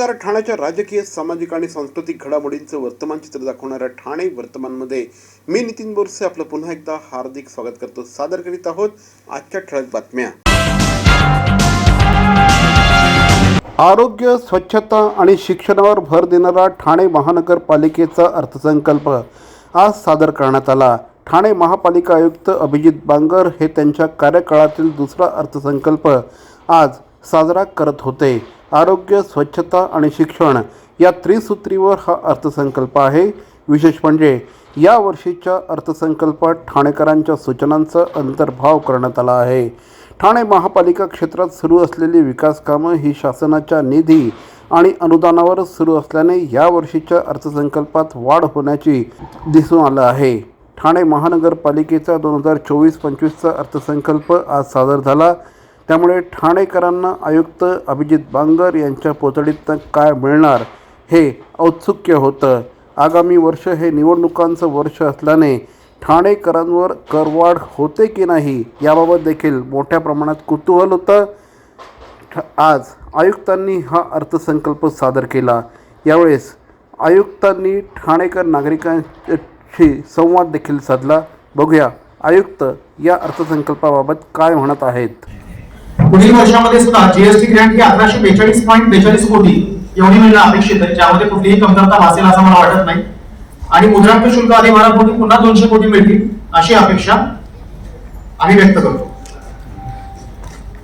नमस्कार. ठाण्याच्या राजकीय, सामाजिक आणि सांस्कृतिक घडामोडींचं वर्तमान चित्र दाखवणाऱ्या ठाणे वर्तमानमध्ये मी नितीन बोरसे आपलं पुन्हा एकदा हार्दिक स्वागत करतो. सादर करीत आहोत आजच्या ठळक बातम्या. आरोग्य, स्वच्छता आणि शिक्षणावर भर देणारा ठाणे महानगरपालिकेचा अर्थसंकल्प आज सादर करण्यात आला. ठाणे महापालिका आयुक्त अभिजित बांगर हे त्यांच्या कार्यकाळातील दुसरा अर्थसंकल्प आज साजरा करत होते. आरोग्य, स्वच्छता आणि शिक्षण या त्रिसूत्रीवर हा अर्थसंकल्प आहे. विशेष म्हणजे या वर्षीच्या अर्थसंकल्पात ठाणेकरांच्या सूचनांचा अंतर्भाव करण्यात आला आहे. ठाणे महापालिका क्षेत्रात सुरू असलेली विकास कामं ही शासनाच्या निधी आणि अनुदानावर सुरू असल्याने या वर्षीच्या अर्थसंकल्पात वाढ होण्याची दिसून आलं आहे. ठाणे महानगरपालिकेचा 2024-25चा अर्थसंकल्प आज सादर झाला. त्यामुळे ठाणेकरांना आयुक्त अभिजित बांगर यांच्या पोतडीतनं काय मिळणार हे औत्सुक्य होतं. आगामी वर्ष हे निवडणुकांचं वर्ष असल्याने ठाणेकरांवर करवाढ होते की नाही याबाबत देखील मोठ्या प्रमाणात कुतूहल होतं. आज आयुक्तांनी हा अर्थसंकल्प सादर केला. यावेळेस आयुक्तांनी ठाणेकर नागरिकांशी संवाद देखील साधला. बघूया आयुक्त या अर्थसंकल्पाबाबत काय म्हणत आहेत. पुढील वर्षामध्ये सुद्धा जीएसटी ग्रँट ही 1142.42 कोटी एवढी मिळणं अपेक्षित आहे, ज्यामध्ये कुठलीही कमतरता भासेल असं मला वाटत नाही. आणि मुद्रांक शुल्क अधिभारापोटी पुन्हा 200 कोटी मिळतील अशी अपेक्षा आम्ही व्यक्त करतो.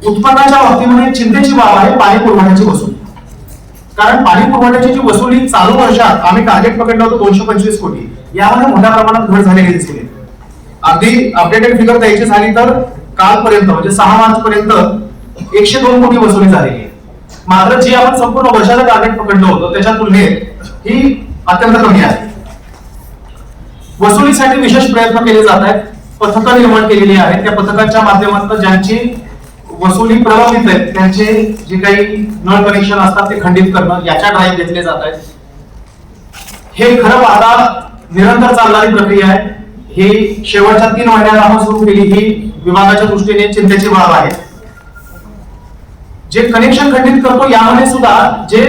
उत्पन्नाच्या बाबतीमध्ये चिंतेची बाब आहे पाणी पुरवठ्याची वसुली. कारण पाणी पुरवठ्याची जी वसुली चालू वर्षात आम्ही टार्गेट पकडलं होतं 225 कोटी, यामध्ये मोठ्या प्रमाणात घट झालेली दिसते. अगदी अपडेटेड फिगर द्यायची झाली तर कालपर्यंत म्हणजे 6 मार्च पर्यंत 102 कोटी वसुली झालेली आहे. मात्र जी आपण संपूर्ण वर्षाचं टार्गेट पकडलं होतं त्याच्या तुलनेत ही अत्यंत कमी आहे. वसुलीसाठी विशेष प्रयत्न केले जात आहेत. पथकं निर्माण केलेली आहेत. त्या पथकांच्या माध्यमातून ज्यांची वसुली प्रलंबित आहेत त्यांचे जे काही नळ कनेक्शन असतात ते खंडित करणं याच्या ड्राईव्ह घेतले जात आहेत. हे खरं पाहता निरंतर चालणारी प्रक्रिया आहे. ही शेवटच्या 3 महिन्यात आपण सुरू केली ही विभागाच्या दृष्टीने चिंतेची बाब आहे. जे कनेक्शन खंडित करतो यामध्ये सुद्धा जे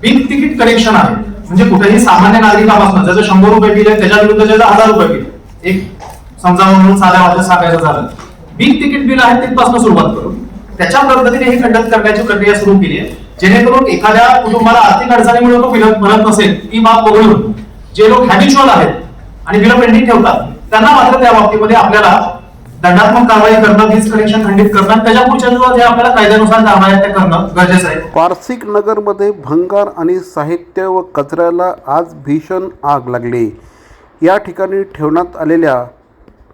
बिग तिकीट कनेक्शन आहे, म्हणजे कुठेही सामान्य नागरिकापासून जसं 100 रुपये बिल आहे त्याच्या विरुद्ध ज्याचं 1000 रुपये बिल, एक समजावून म्हणून साध्या भाषेत सांगायचं झालं बिग तिकीट बिल आहे तिथपासून सुरुवात करून त्याच्या पद्धतीने हे खंडित करण्याची प्रक्रिया सुरू केली आहे. जेणेकरून एखाद्या कुटुंबाला आर्थिक अडचणीमुळे तो बिल भरत नसेल ती बाब वगळून जे लोक हॅबिच्युअल आहेत आणि बिल पेंडिंग ठेवतात त्यांना मात्र त्या बाबतीमध्ये आपल्याला दंडात्मक कारवाई करणं, वीज कनेक्शन खंडित करणं, त्याच्या पुढच्या जे आपल्याला कायद्यानुसार कारवाई ते करणं गरजेचं आहे. पारसिक नगरमध्ये भंगार आणि साहित्य व कचऱ्याला आज भीषण आग लागली. या ठिकाणी ठेवण्यात आलेल्या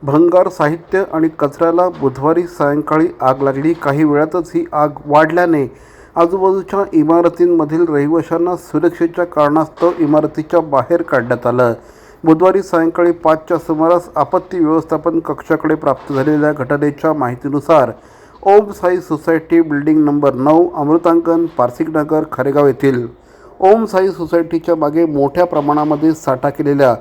भंगार, साहित्य आणि कचऱ्याला बुधवारी सायंकाळी आग लागली. काही वेळातच ही आग वाढल्याने आजूबाजूच्या इमारतींमधील रहिवाशांना सुरक्षेच्या कारणास्तव इमारतीच्या बाहेर काढण्यात आलं. बुधवारी सायंकाळी 5च्या सुमारास आपत्ती व्यवस्थापन कक्षाकडे प्राप्त झालेल्या घटनेच्या माहितीनुसार Om Sai society building number 9 Amrutangan, Parsik Nagar, Kharegaon येथील ओम साई सोसायटीच्या मागे मोठ्या प्रमाणामध्ये साठा केलेल्या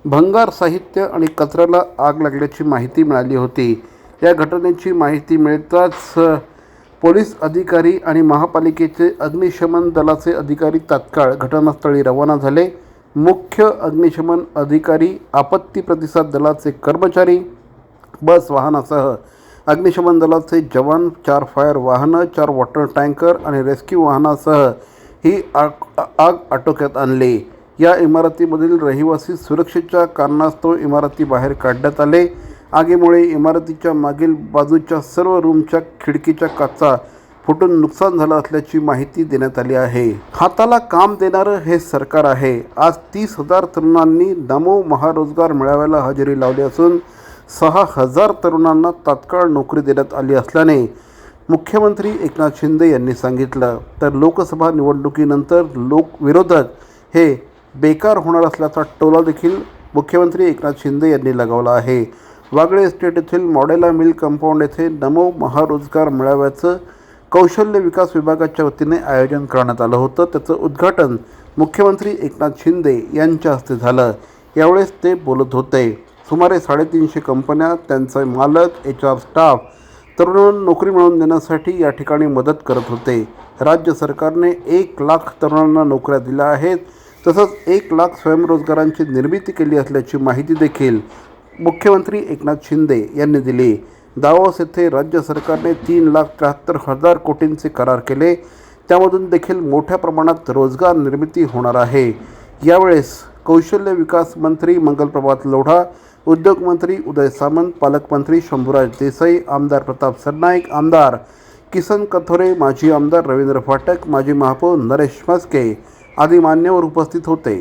भंगार, साहित्य आणि कचऱ्याला आग लागल्याची माहिती मिळाली होती. या घटनेची माहिती मिळताच पोलीस अधिकारी आणि महापालिकेचे अग्निशमन दलाचे अधिकारी तात्काळ घटनास्थळी रवाना झाले. मुख्य अग्निशमन अधिकारी, आपत्ती प्रतिसाद दलाचे कर्मचारी, बस वाहनासह अग्निशमन दलाचे जवान, 4 फायर वाहनं, 4 वॉटर टँकर आणि रेस्क्यू वाहनासह ही आग आटोक्यात आणली. या इमारतीमधील रहिवासी सुरक्षेच्या कारणास्तव इमारती बाहेर काढण्यात आले. आगीमुळे इमारतीच्या मागील बाजूच्या सर्व रूमच्या खिडकीच्या काचा फुटून नुकसान झालं असल्याची माहिती देण्यात आली आहे. हाताला काम देणारं हे सरकार आहे. आज 30,000 तरुणांनी नमो महारोजगार मेळाव्याला हजेरी लावली असून 6,000 तरुणांना तात्काळ नोकरी देण्यात आली असल्याने मुख्यमंत्री एकनाथ शिंदे यांनी सांगितलं. तर लोकसभा निवडणुकीनंतर विरोधक हे बेकार होणार असल्याचा टोला देखील मुख्यमंत्री एकनाथ शिंदे यांनी लगावला आहे. वागळे एस्टेट येथील मॉडेला मिल कंपाऊंड येथे नमो महारोजगार मेळाव्याचं कौशल्य विकास विभागाच्या वतीने आयोजन करण्यात आलं होतं. त्याचं उद्घाटन मुख्यमंत्री एकनाथ शिंदे यांच्या हस्ते झालं. यावेळेस ते बोलत होते. सुमारे 350 कंपन्या, त्यांचे मालक, HR स्टाफ तरुणांना नोकरी मिळवून देण्यासाठी या ठिकाणी मदत करत होते. राज्य सरकारने 1 लाख तरुणांना नोकऱ्या दिल्या आहेत. तसंच 1 लाख स्वयंरोजगारांची निर्मिती केली असल्याची माहिती देखील मुख्यमंत्री एकनाथ शिंदे यांनी दिली. दावोस येथे राज्य सरकारने 3,73,000 कोटींचे करार केले. त्यामधून देखील मोठ्या प्रमाणात रोजगार निर्मिती होणार आहे. यावेळेस कौशल्य विकास मंत्री मंगलप्रभात लोढा, उद्योग मंत्री उदय सामंत, पालकमंत्री शंभूराज देसाई, आमदार प्रताप सरनाईक, आमदार किसन कथोरे, माजी आमदार रवींद्र फाटक, माजी महापौर नरेश म्हस्के आदी मान्यवर उपस्थित होते.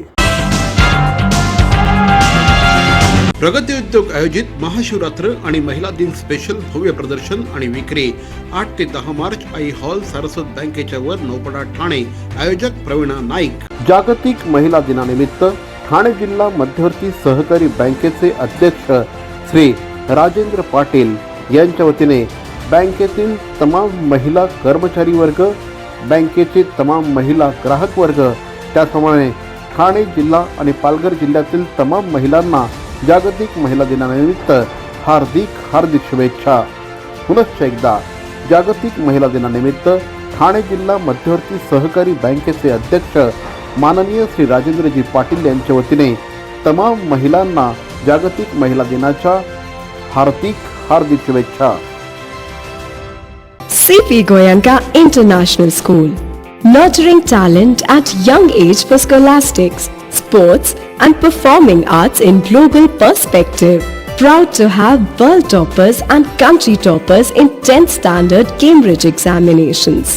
प्रगती उद्योग आयोजित महाशिवरात्र आणि महिला दिन स्पेशल भव्य प्रदर्शन आणि विक्री 8 ते 10 मार्च आई हॉल सारस्वत बँकेच्या वर नौपडा ठाणे. आयोजक प्रवीणा नाईक. जागतिक महिला दिनानिमित्त ठाणे जिल्हा मध्यवर्ती सहकारी बँकेचे अध्यक्ष श्री राजेंद्र पाटील यांच्या वतीने बँकेतील तमाम महिला कर्मचारी वर्ग, बँकेचे तमाम महिला ग्राहक वर्ग, त्याचप्रमाणे ठाणे जिल्हा आणि पालघर जिल्ह्यातील तमाम महिलांना जागतिक महिला दिनानिमित्त हार्दिक शुभेच्छा. पुनश्च एकदा जागतिक महिला दिनानिमित्त ठाणे जिल्हा मध्यवर्ती सहकारी बँकेचे अध्यक्ष माननीय श्री राजेंद्रजी पाटील यांच्या वतीने तमाम महिलांना जागतिक महिला दिनाच्या हार्दिक शुभेच्छा. CP Goenka International School, nurturing talent at young age for scholastics, sports and performing arts in global perspective. Proud to have world toppers and country toppers in 10th standard Cambridge examinations.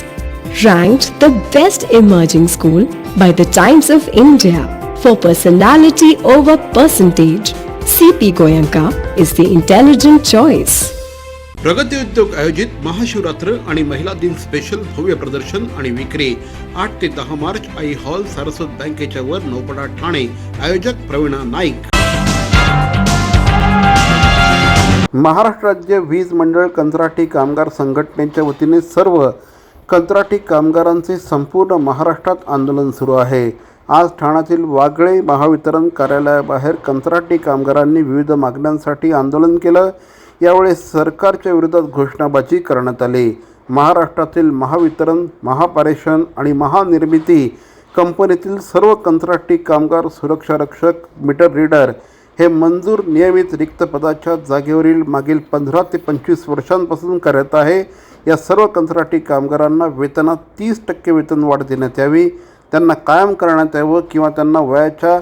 Ranked the best emerging school by the Times of India for personality over percentage. CP Goenka is the intelligent choice. प्रगती उद्योग आयोजित महाशिवरात्र आणि महिला दिन special भव्य प्रदर्शन आणि विक्री 8 ते 10 मार्च आई हॉल सारस्वत बँकेच्या वर नौपडा ठाणे. आयोजक प्रवीणा नाईक. महाराष्ट्र राज्य वीज मंडळ कंत्राटी कामगार संघटनेच्या वतीने सर्व कंत्राटी कामगारांचे संपूर्ण महाराष्ट्रात आंदोलन सुरू आहे. आज ठाण्यातील वागळे महावितरण कार्यालयाबाहेर कंत्राटी कामगारांनी विविध मागण्यांसाठी आंदोलन केलं. यावेळी सरकारच्या विरोधात घोषणाबाजी करण्यात आली. महाराष्ट्रातील महावितरण, महापारेषण आणि महानिर्मिती कंपनीतील सर्व कंत्राटी कामगार, सुरक्षा रक्षक, मीटर रीडर हे मंजूर नियमित रिक्त पदाच्या जागेवरील मागील 15 ते 25 वर्षांपासून कार्यरत आहे. या सर्व कंत्राटी कामगारांना वेतनात 30% वेतनवाढ देण्यात यावी, त्यांना कायम करण्यात यावं किंवा त्यांना वयाच्या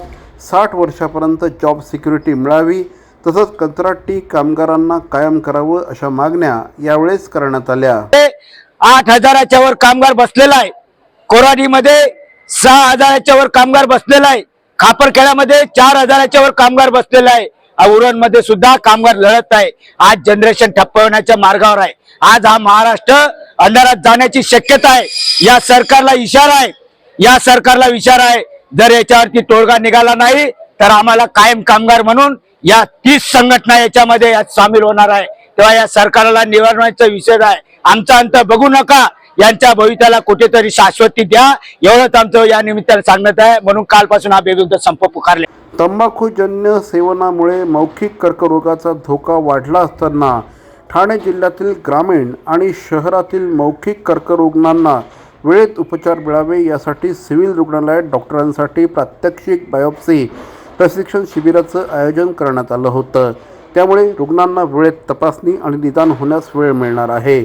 60 वर्षापर्यंत जॉब सिक्युरिटी मिळावी, तसंच कंत्राटी कामगारांना कायम करावं अशा मागण्या यावेळेस करण्यात आल्या. 8,000च्या वर कामगार बसलेला आहे. कोराडीमध्ये 6,000च्या वर कामगार बसलेला आहे. खापरखेड्यामध्ये 4,000च्या वर कामगार बसलेला आहे. उरणमध्ये सुद्धा कामगार लढत आहे. आज जनरेशन ठप्प होण्याच्या मार्गावर आहे. आज हा महाराष्ट्र अंधारात जाण्याची शक्यता आहे. या सरकारला इशारा आहे, जर याच्यावरती तोडगा निघाला नाही तर आम्हाला कायम कामगार म्हणून या 30 संघटना याच्यामध्ये सामील होणार आहे. तेव्हा या सरकारला निवडण्याचा विषय आहे. आमचा अंत बघू नका, यांच्या भविष्याला कुठेतरी शाश्वती द्या, एवढंच आमचं या निमित्ताने सांगण्यात आहे. म्हणून कालपासून हा बेविरुद्ध संप पुकारले. तंबाखूजन्य सेवनामुळे मौखिक कर्करोगाचा धोका वाढला असताना ठाणे जिल्ह्यातील ग्रामीण आणि शहरातील मौखिक कर्करोगांना वेळेत उपचार मिळावे यासाठी सिव्हिल रुग्णालयात डॉक्टरांसाठी प्रात्यक्षिक बायोप्सी प्रशिक्षण शिबिराचं आयोजन करण्यात आलं होतं. त्यामुळे रुग्णांना वेळेत तपासणी आणि निदान होण्यास वेळ मिळणार आहे.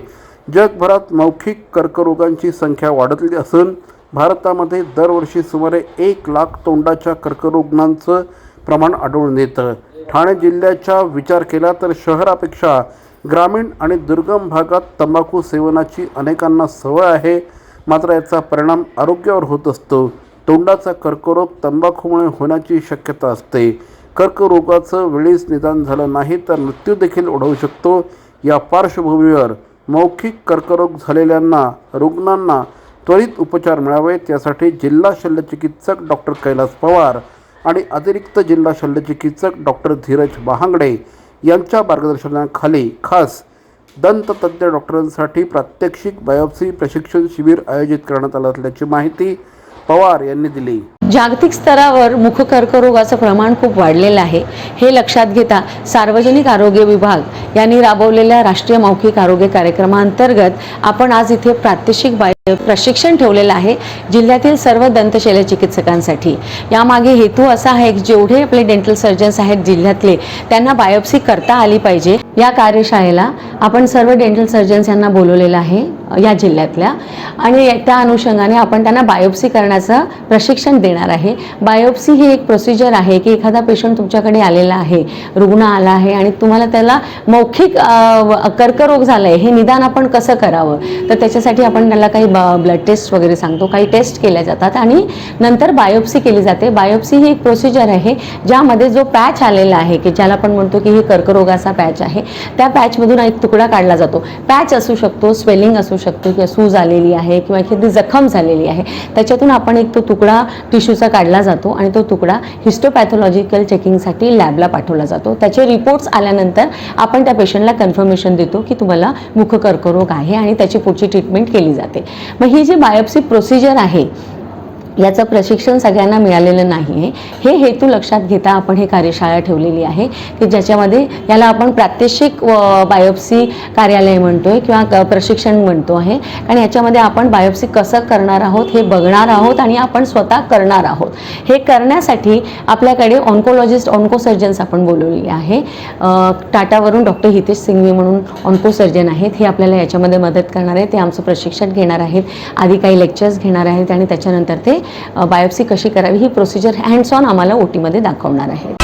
जगभरात मौखिक कर्करोगांची संख्या वाढली असून भारतामध्ये दरवर्षी सुमारे 1 लाख तोंडाच्या कर्करोगांचं प्रमाण आढळून येतं. ठाणे जिल्ह्याचा विचार केला तर शहरापेक्षा ग्रामीण आणि दुर्गम भागात तंबाखू सेवनाची अनेकांना सवय आहे, मात्र याचा परिणाम आरोग्यावर होत असतो. तोंडाचा कर्करोग तंबाखूमुळे होण्याची शक्यता असते. कर्करोगाचं वेळीच निदान झालं नाही तर मृत्यू देखील ओढवू शकतो. या पार्श्वभूमीवर मौखिक कर्करोग झालेल्यांना रुग्णांना त्वरित उपचार मिळावेत यासाठी जिल्हा शल्यचिकित्सक डॉक्टर कैलास पवार आणि अतिरिक्त जिल्हा शल्यचिकित्सक डॉक्टर धीरज बहांगडे यांच्या मार्गदर्शनाखाली खास दंततज्ञ डॉक्टरांसाठी प्रात्यक्षिक बायोप्सी प्रशिक्षण शिबिर आयोजित करण्यात आलं असल्याची माहिती पवार यांनी दिली. जागतिक स्तरावर मुखकर्करोगाचं प्रमाण खूप वाढलेलं आहे. हे लक्षात घेता सार्वजनिक आरोग्य विभाग यांनी राबवलेल्या राष्ट्रीय मौखिक आरोग्य कार्यक्रमाअंतर्गत आपण आज इथे प्रात्यक्षिक प्रशिक्षण ठेवलेलं आहे जिल्ह्यातील सर्व दंतशल्य चिकित्सकांसाठी. यामागे हेतू असा आहे की जेवढे आपले डेंटल सर्जन्स आहेत जिल्ह्यातले त्यांना बायोप्सी करता आली पाहिजे. या कार्यशाळेला आपण सर्व डेंटल सर्जन्स यांना बोलवलेलं आहे या जिल्ह्यातल्या, आणि त्या अनुषंगाने आपण त्यांना बायोप्सी करण्याचं प्रशिक्षण देणार आहे. बायोप्सी ही एक प्रोसिजर आहे की एखादा पेशंट तुमच्याकडे आलेला आहे, रुग्ण आला आहे आणि तुम्हाला त्याला मौखिक कर्करोग झाला आहे हे निदान आपण कसं करावं, तर त्याच्यासाठी आपण त्याला काही ब्लड टेस्ट वगैरे सांगतो, काही टेस्ट केल्या जातात आणि नंतर बायोप्सी केली जाते. बायोप्सी ही एक प्रोसिजर आहे ज्यामध्ये जो पॅच आलेला आहे की ज्याला आपण म्हणतो की हे कर्करोगाचा पॅच आहे, त्या पॅचमधून एक तुकडा काढला जातो. पॅच असू शकतो, स्वेलिंग असू शकतो किंवा सूज आलेली आहे किंवा एखादी जखम झालेली आहे, त्याच्यातून आपण एक तो तुकडा टिश्यूचा काढला जातो आणि तो तुकडा हिस्टोपॅथॉलॉजिकल चेकिंगसाठी लॅबला पाठवला जातो. त्याचे रिपोर्ट्स आल्यानंतर आपण त्या पेशंटला कन्फर्मेशन देतो की तुम्हाला मुखकर्करोग आहे आणि त्याची पुढची ट्रीटमेंट केली जाते. मग ही जी बायोप्सी प्रोसिजर आहे याचं प्रशिक्षण सगळ्यांना मिळालेलं नाही आहे. हे हेतू लक्षात घेता आपण हे कार्यशाळा ठेवलेली आहे की ज्याच्यामध्ये याला आपण प्रात्यक्षिक बायोप्सी कार्यालय म्हणतोय किंवा प्रशिक्षण म्हणतो आहे. आणि याच्यामध्ये आपण बायोप्सी कसं करणार आहोत हे बघणार आहोत आणि आपण स्वतः करणार आहोत. हे करण्यासाठी आपल्याकडे ऑन्कोलॉजिस्ट ऑन्कोसर्जन्स आपण बोलवलेले आहे. टाटावरून डॉक्टर हितेश सिंघवी म्हणून ऑन्कोसर्जन आहेत, हे आपल्याला याच्यामध्ये मदत करणार आहेत. ते आमचं प्रशिक्षण घेणार आहेत, आधी काही लेक्चर्स घेणार आहेत आणि त्याच्यानंतर ते बायोप्सी कशी करावी ही प्रोसिजर हँड्स ऑन आम्हाला ओटीमध्ये दाखवणार आहे.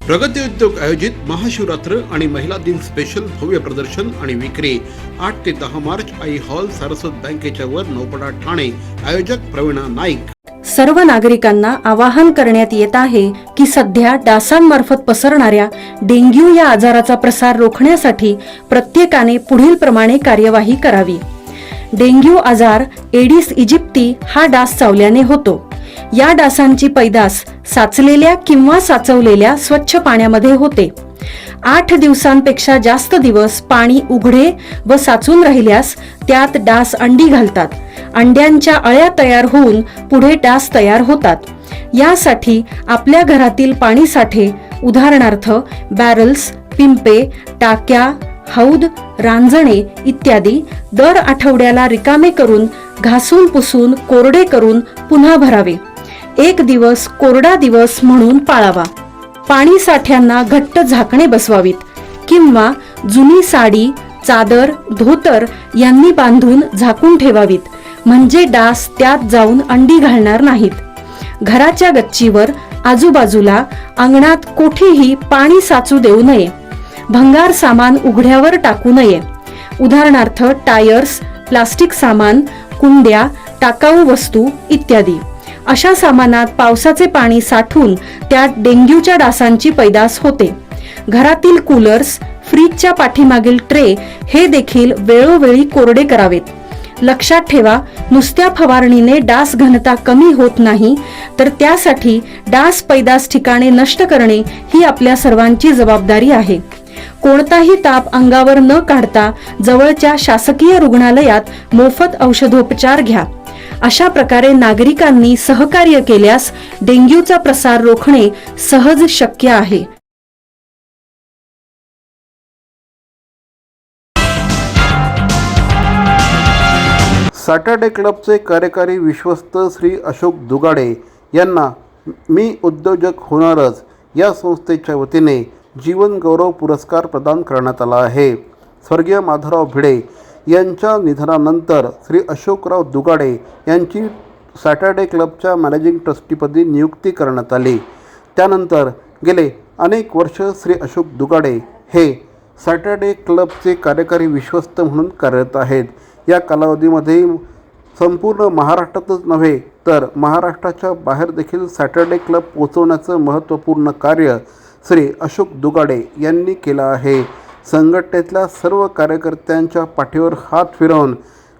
प्रगती उद्योग आयोजित महाशिवरात्र आणि महिला दिन स्पेशल भव्य प्रदर्शन आणि विक्री 8 ते 10 मार्च आई हॉल सारस्वत बँकेच्या वर नौपडा ठाणे. आयोजक प्रवीणा नाईक. सर्व नागरिकांना आवाहन करण्यात येत आहे की सध्या डासांमार्फत पसरणाऱ्या डेंग्यू या आजाराचा प्रसार रोखण्यासाठी प्रत्येकाने पुढील प्रमाणे कार्यवाही करावी. डेंग्यू आजार एडिस इजिप्ती हा डास चावल्याने होतो. या डासांची पैदास साचलेल्या किंवा साचवलेल्या स्वच्छ पाण्यामध्ये होते. 8 दिवसांपेक्षा जास्त दिवस पाणी उघडे व साचून राहिल्यास त्यात डास अंडी घालतात. अंड्यांच्या अळ्या तयार होऊन पुढे डास तयार होतात. यासाठी आपल्या घरातील पाणी साठे उदाहरणार्थ बॅरल्स, पिंपे, टाक्या, हौद, रांजणे इत्यादी दर आठवड्याला रिकामे करून घासून पुसून कोरडे करून पुन्हा भरावे. 1 दिवस कोरडा दिवस म्हणून पाळावा. पाणी साठ्यांना घट्ट झाकणे बसवावीत किंवा जुनी साडी, चादर, धोतर यांनी बांधून झाकून ठेवावीत, म्हणजे डास त्यात जाऊन अंडी घालणार नाहीत. घराच्या गच्चीवर, आजूबाजूला, अंगणात कोठेही पाणी साचू देऊ नये. भंगार सामान उघड्यावर टाकू नये. उदाहरणार्थ टायर्स, प्लास्टिक सामान, कुंड्या, टाकाऊ वस्तू इत्यादी. अशा सामानात पावसाचे पाणी साठून त्यात डेंग्यूच्या डासांची पैदास होते. घरातील कूलर्स, फ्रीजच्या पाठीमागील ट्रे हे देखील वेळोवेळी कोरडे करावेत. लक्षात ठेवा, नुसत्या फवारणीने डास घनता कमी होत नाही, तर त्यासाठी डास पैदास ठिकाणे नष्ट करणे ही आपल्या सर्वांची जबाबदारी आहे. कोणताही ताप अंगावर न काढता जवळच्या शासकीय रुग्णालयात मोफत औषधोपचार घ्या. अशा प्रकारे नागरिकांनी सहकार्य केल्यास डेंग्यूचा प्रसार रोखणे सहज शक्य आहे. सॅटर्डे क्लबचे कार्यकारी विश्वस्त श्री अशोक दुगाडे यांना मी उद्योजक होणारच या संस्थेच्या वतीने जीवन गौरव पुरस्कार प्रदान करण्यात आला आहे. स्वर्गीय माधवराव भिडे यांच्या निधनानंतर श्री अशोकराव दुगाडे यांची सॅटर्डे क्लबच्या मॅनेजिंग ट्रस्टीपदी नियुक्ती करण्यात आली. त्यानंतर गेले अनेक वर्ष श्री अशोक दुगाडे हे सॅटर्डे क्लबचे कार्यकारी विश्वस्त म्हणून कार्यरत आहेत. या कालावधीमध्ये संपूर्ण महाराष्ट्रातच नव्हे तर महाराष्ट्राच्या बाहेर देखील सॅटर्डे क्लब पोचवण्याचं महत्त्वपूर्ण कार्य श्री अशोक दुगाडे यांनी केलं आहे. संघटनेतल्या सर्व कार्यकर्त्यांच्या पाठीवर हात फिरवून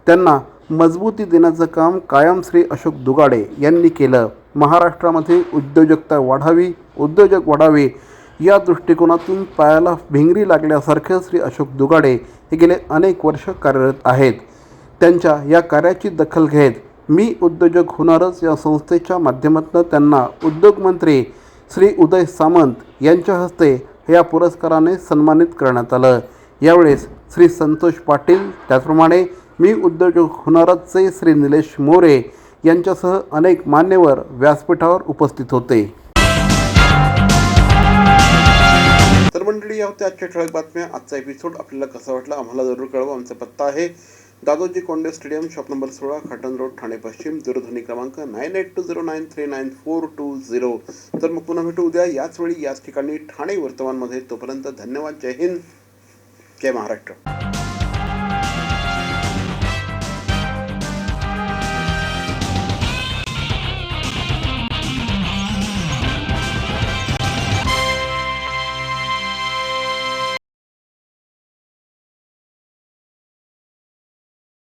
त्यांना मजबूती देण्याचं काम कायम श्री अशोक दुगाडे यांनी केलं. महाराष्ट्रामध्ये उद्योजकता वाढावी, उद्योजक वाढावे या दृष्टिकोनातून पायाला भिंगरी लागल्यासारखे श्री अशोक दुगाडे हे गेले अनेक वर्ष कार्यरत आहेत. त्यांच्या या कार्याची दखल घेत मी उद्योजक होणारच या संस्थेच्या माध्यमातून त्यांना उद्योगमंत्री श्री उदय सामंत यांच्या हस्ते या पुरस्काराने सन्मानित करण्यात आलं। यावेळेस श्री संतोष पाटील, त्याचप्रमाणे मी उद्योजक होणारचे श्री निलेश मोरे यांच्यासह अनेक मान्यवर व्यासपीठावर उपस्थित होते। तर मंडळी, या होत्या आजच्या ठळक बातम्या। आजचा एपिसोड आपल्याला कसा वाटला आम्हाला जरूर कळवा। आमचा पत्ता आहे Dadoji Konde stadium, shop number 16, Khatan road, Thane पश्चिम, दूरध्वनी क्रमांक 9820939420। तर मग पुन्हा भेटू उद्या याच वेळी याच ठिकाणी ठाणे वर्तमानमध्ये। तोपर्यंत धन्यवाद। जय हिंद, जय महाराष्ट्र।